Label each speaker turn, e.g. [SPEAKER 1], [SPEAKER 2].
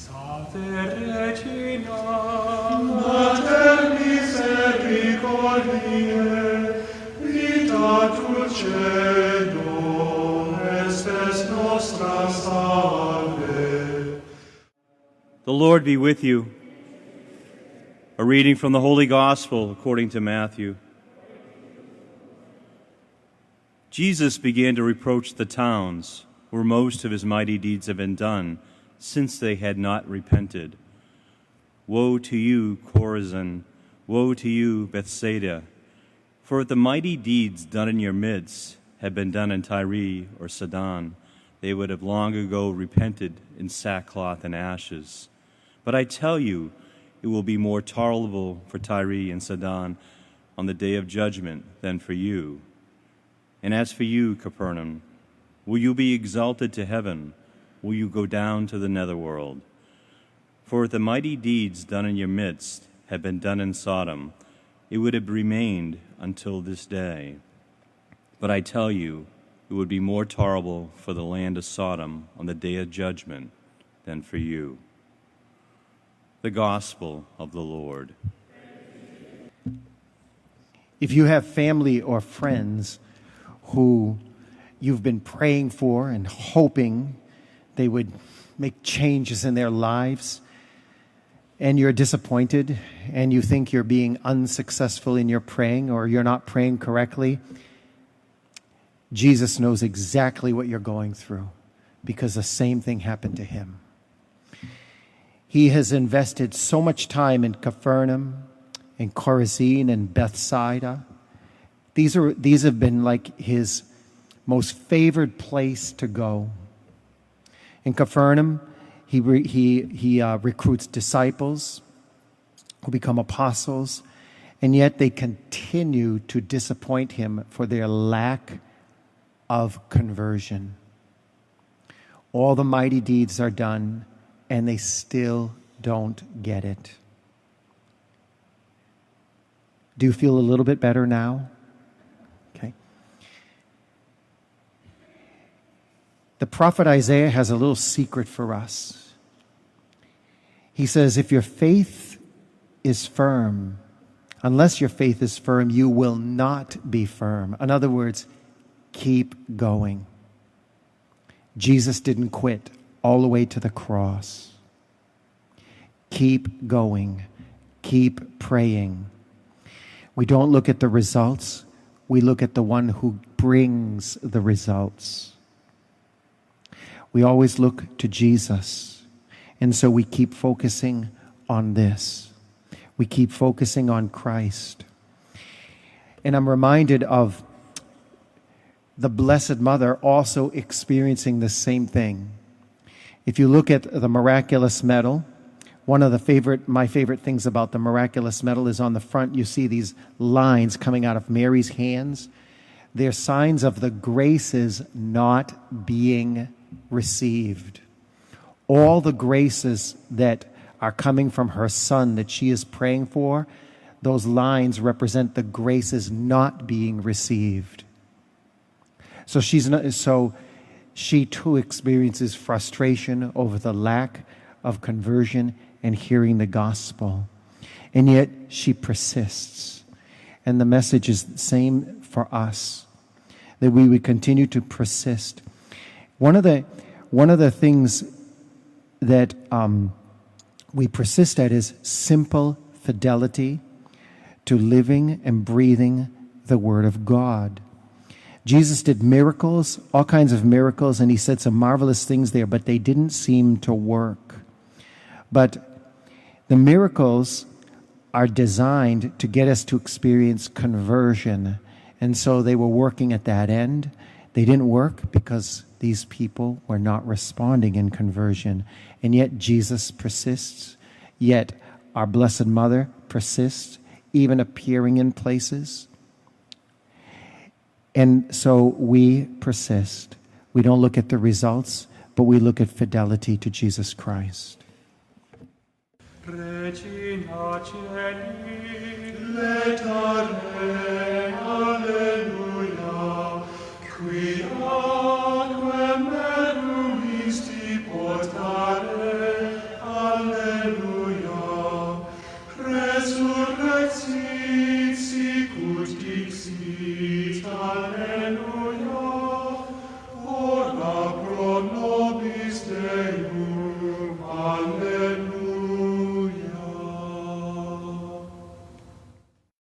[SPEAKER 1] Salve Regina, Mater misericordiae, vita dulcedo, estes nostra salve.
[SPEAKER 2] The Lord be with you. A reading from the Holy Gospel according to Matthew. Jesus began to reproach the towns where most of his mighty deeds had been done, since they had not repented. Woe to you, Chorazin! Woe to you, Bethsaida! For if the mighty deeds done in your midst had been done in Tyre or Sidon, they would have long ago repented in sackcloth and ashes. But I tell you, it will be more tolerable for Tyre and Sidon on the day of judgment than for you. And as for you, Capernaum, will you be exalted to heaven? Will you go down to the netherworld? For if the mighty deeds done in your midst had been done in Sodom, it would have remained until this day. But I tell you, it would be more tolerable for the land of Sodom on the day of judgment than for you. The Gospel of the Lord.
[SPEAKER 3] If you have family or friends who you've been praying for and hoping they would make changes in their lives, and you're disappointed and you think you're being unsuccessful in your praying or you're not praying correctly, Jesus knows exactly what you're going through because the same thing happened to him. He has invested so much time in Capernaum, in Chorazin, and Bethsaida. These have been like his most favored place to go. In Capernaum, he recruits disciples who become apostles, and yet they continue to disappoint him for their lack of conversion. All the mighty deeds are done, and they still don't get it. Do you feel a little bit better now? Okay. The prophet Isaiah has a little secret for us. He says, if your faith is firm, unless your faith is firm, you will not be firm. In other words, keep going. Jesus didn't quit all the way to the cross. Keep going. Keep praying. We don't look at the results. We look at the one who brings the results. We always look to Jesus. And so we keep focusing on this. We keep focusing on Christ. And I'm reminded of the Blessed Mother also experiencing the same thing. If you look at the miraculous medal, one of my favorite things about the miraculous medal is on the front you see these lines coming out of Mary's hands. They're signs of the graces not being received. All the graces that are coming from her Son that she is praying for, those lines represent the graces not being received. So she too experiences frustration over the lack of conversion and hearing the gospel. And yet she persists. And the message is the same for us, that we would continue to persist. One of the things that we persist at is simple fidelity to living and breathing the Word of God. Jesus did miracles, all kinds of miracles, and he said some marvelous things there, but they didn't seem to work. But the miracles are designed to get us to experience conversion. And so they were working at that end. They didn't work because these people were not responding in conversion. And yet Jesus persists. Yet our Blessed Mother persists, even appearing in places. And so we persist. We don't look at the results, but we look at fidelity to Jesus Christ.
[SPEAKER 1] Regina Celi, letare, alleluia, qui atque meruisti portare, Jesus